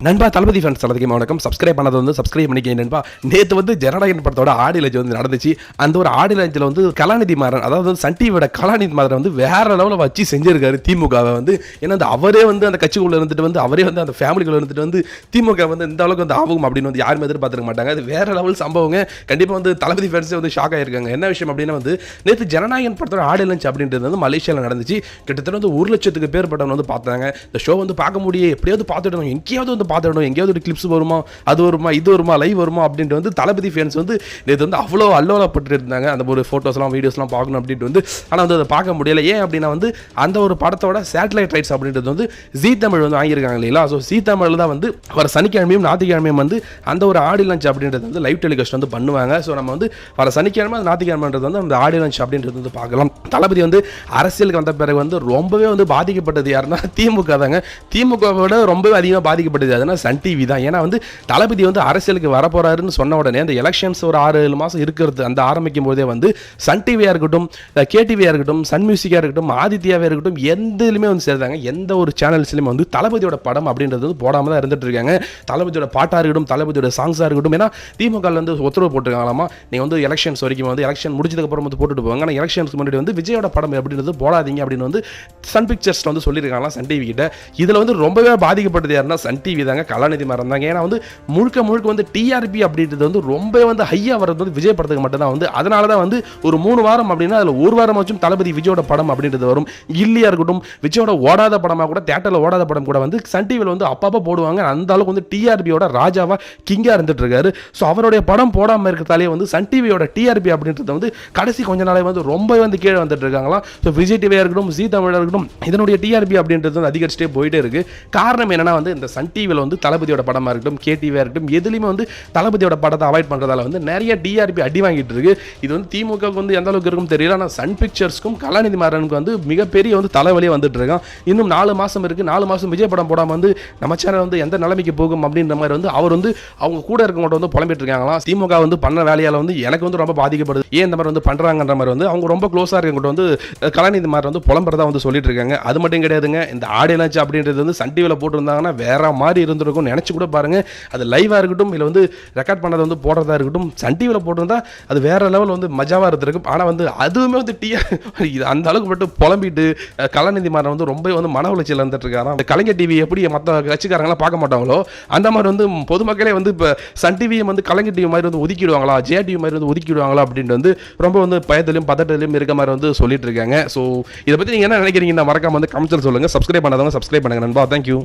நண்பா தளபதி ஃபேன்ஸ் எல்லாத்துக்கும் வணக்கம். சப்ஸ்கிரைப் பண்ணது வந்து சப்ஸ்கிரைப் பண்ணிக்க நண்பா. நேற்று வந்து ஜனநாயகன் படத்தோட ஆடியோ லான்ச் வந்து நடந்துச்சு. அந்த ஒரு ஆடியோ லான்ச்சில் வந்து கலாநிதி மாறன், அதாவது சன் டிவியோட கலாநிதி மாறன் வந்து வேற லெவலில் வச்சு செஞ்சிருக்காரு திமுகவை வந்து. ஏன்னா அவரே வந்து அந்த கட்சிக்குள்ள இருந்துட்டு வந்து அவரே வந்து அந்த ஃபேமிலிக்குள்ள இருந்துட்டு வந்து திமுக வந்து இந்த அளவுக்கு வந்து ஆகும் அப்படின்னு வந்து யாருமே எதிர்பார்த்துக்க மாட்டாங்க. அது வேற லெவல் சம்பவங்க. கண்டிப்பாக வந்து தளபதி ஃபேன்ஸே வந்து ஷாக் ஆயிருக்காங்க. என்ன விஷயம் அப்படின்னா வந்து நேற்று ஜனநாயகன் படத்தோட ஆடியோ லான்ச் அப்படின்றது வந்து மலேசியாவில் நடந்துச்சு. கிட்டத்தட்ட வந்து 1 லட்சத்துக்கு பேர் பட்டவங்க வந்து பார்த்தாங்க. இந்த ஷோ வந்து பார்க்க முடியும், எப்படியாவது பார்த்துடணும், எங்கேயாவது வந்து பார்த்துடணும், எங்கேயாவது கிளிப்ஸ் வருமா, அது வருமா, இது வருமா, லைவ் வருமா அப்படின்ட்டு வந்து தளபதி ஃபேன்ஸ் வந்து நேற்று வந்து அவ்வளோ அல்லோலப்பட்டு இருந்தாங்க. அந்த ஒரு ஃபோட்டோஸ்லாம் வீடியோஸ்லாம் பார்க்கணும் அப்படின்ட்டு வந்து. ஆனால் வந்து அதை பார்க்க முடியல. ஏன் அப்படின்னா வந்து அந்த ஒரு படத்தோட சேட்டலைட் ரைட்ஸ் அப்படின்றது வந்து ஜீ தமிழ் வந்து வாங்கியிருக்காங்க இல்லைங்களா. ஸோ ஜீ தமிழ் தான் வந்து வர சனிக்கிழமையும் ஞாயிற்றுக்கிழமையும் வந்து அந்த ஒரு ஆடியோ லான்ச் அப்படின்றது வந்து லைவ் டெலிகாஸ்ட் வந்து பண்ணுவாங்க. ஸோ நம்ம வந்து வர சனிக்கிழமை ஞாயிற்றுக்கிழமைன்றது வந்து அந்த ஆடியோ லான்ச் அப்படின்றது வந்து பார்க்கலாம். தளபதி வந்து அரசியலுக்கு வந்த பிறகு வந்து ரொம்பவே வந்து பாதிக்கப்பட்டது யாருன்னா திமுக தாங்க. திமுகவோட ரொம்பவே அதிகமாக பாதிக்கப்பட்டது அதுனா சன் டிவி தான். ஏன்னா வந்து தளபதி வந்து அரசியலுக்கு வரப்போறாருன்னு சொன்ன உடனே அந்த எலெக்ஷன்ஸ் ஒரு 6-7 மாதம் இருக்கிறது அந்த ஆரம்பிக்கும் போதே வந்து சன் டிவியாக இருக்கட்டும், கேடிவியாக இருக்கட்டும், சன் மியூசிக்காக இருக்கட்டும், ஆதித்யாவாக இருக்கட்டும், எந்தலுமே வந்து சேர்ந்தாங்க. எந்த ஒரு சேனல்ஸ்லையும் வந்து தளபதியோட படம் அப்படின்றது வந்து போடாமல் தான் இருந்துட்டு இருக்காங்க. தளபதியோட பாட்டாக இருக்கட்டும், தளபதியோட சாங்ஸாக இருக்கட்டும். ஏன்னா திமுக வந்து உத்தரவு போட்டுருக்காங்களாமா, நீங்கள் வந்து எலெக்ஷன்ஸ் வரைக்கும் வந்து எலெக்ஷன் முடிச்சதுக்கப்புறம் வந்து போட்டுட்டு போவாங்க. ஆனால் எலெக்ஷனுக்கு முன்னாடி வந்து விஜயோட படம் அப்படின்றது போடாதீங்க அப்படின்னு வந்து சன் பிக்சர்ஸ் வந்து சொல்லியிருக்காங்களா சன் டிவி கிட்ட. இதில் வந்து ரொம்பவே பாதிக்கப்பட்டது யாருன்னா சன் டிவி தாங்க, கலாநிதி மாறன் தாங்க. ஏன்னா வந்து முழுக்க முழுக்க வந்து டிஆர்பி அப்படின்றது வந்து ரொம்ப வந்து ஹையாக வர்றது வந்து விஜய் படத்துக்கு மட்டும்தான் வந்து. அதனால தான் வந்து ஒரு 3 வாரம் அப்படின்னா அதில் 1 வாரமாச்சும் தளபதி விஜயோட படம் அப்படின்றது வரும். இல்லையா இருக்கட்டும், விஜயோட ஓடாத படமாக கூட, தேட்டரில் ஓடாத படம் கூட வந்து சன் டிவியில் வந்து அப்பப்போ போடுவாங்க. அந்த அளவுக்கு வந்து டிஆர்பியோட ராஜாவா கிங்காக இருந்துட்டு இருக்காரு. ஸோ அவருடைய படம் போடாமல் இருக்கிறதாலே வந்து சன் டிவியோட டிஆர்பி அப்படின்றது வந்து கடைசி கொஞ்ச நாளே வந்து ரொம்ப வந்து கீழே வந்துட்டு இருக்காங்களா. ஸோ விஜய் டிவியாக இருக்கட்டும், ஜீ தமிழாக இருக்கட்டும், இதனுடைய டிஆர்பி அப்படின்றது வந்து அதிகரிச்சுட்டே போயிட்டே இருக்கு. காரணம் என்னன்னா வந்து இந்த சன் டிவியில் வந்து தளபதியோட படமாக இருக்கட்டும், கேடிவியாக இருக்கட்டும், எதுலையுமே வந்து தளபதியோட படத்தை அவாய்ட் பண்ணுறதால வந்து நிறைய டிஆர்பி அடி வாங்கிட்டு இருக்கு. இது வந்து திமுக வந்து எந்த அளவுக்கு இருக்கும் தெரியல. ஆனால் சன் பிக்சர்ஸ்க்கும் கலாநிதி மாறனுக்கு வந்து மிகப்பெரிய வந்து தலைவலியே வந்துட்டு இருக்கான். இன்னும் 4 மாதம் இருக்கு. 4 மாதம் விஜய் படம் போடாமல் வந்து நம்ம சேனல் வந்து எந்த நிலைமைக்கு போகும் அப்படின்ற மாதிரி வந்து அவர் வந்து அவங்க கூட இருக்கவங்க வந்து புலம்பிட்டு இருக்காங்களாம். திமுக வந்து பண்ண வேலையால் வந்து எனக்கு வந்து ரொம்ப பாதிக்கப்படுது, ஏன் இந்த மாதிரி வந்து பண்றாங்கன்ற மாதிரி வந்து அவங்க ரொம்ப க்ளோஸாக இருக்கவங்க வந்து கலாநிதி மாறன் வந்து புலம்புறதா வந்து சொல்லிட்டு இருக்காங்க. அது மட்டும் கிடையாதுங்க, இந்த ஆடியோ லான்ச் அப்படின்றது வந்து சன் டிவியில் போட்டுருந்தாங்கன்னா வேற மாதிரி இருந்திருக்கும். நினைச்சு கூட பாருங்க. அது லைவாக இருக்கட்டும், இல்லை வந்து ரெக்கார்ட் பண்ணதை வந்து போடுறதா இருக்கட்டும், சன் டிவியில் போட்டிருந்தா அது வேற லெவல் வந்து மஜாவாக இருந்திருக்கும். ஆனால் வந்து அதுவுமே வந்து இது அந்த அளவுக்கு மட்டும் புலம்பிட்டு கலாநிதி மாறன் வந்து ரொம்ப வந்து மன உளைச்சல் இருந்துட்டு இருக்காராம். கலைஞர் டிவி எப்படி மற்ற கட்சிக்காரங்களாம் பார்க்க மாட்டாங்களோ அந்த மாதிரி வந்து பொதுமக்களே வந்து இப்போ சன் டிவியை வந்து கலைஞர் டிவி மாதிரி வந்து ஒதுக்கிடுவாங்களா, ஜே டிவி மாதிரி வந்து ஒதுக்கிடுவாங்களா அப்படின்ட்டு வந்து ரொம்ப வந்து பயத்திலையும் பதட்டத்திலையும் இருக்க மாதிரி வந்து சொல்லிட்டு இருக்காங்க. ஸோ இதை பற்றி நீங்கள் என்ன நினைக்கிறீங்க? மறக்காம வந்து கமெண்ட்ஸில் சொல்லுங்கள். சப்ஸ்கிரைப் பண்ணாதவங்க சப்ஸ்கிரைப் பண்ணுங்க நண்பா. தேங்க்யூ.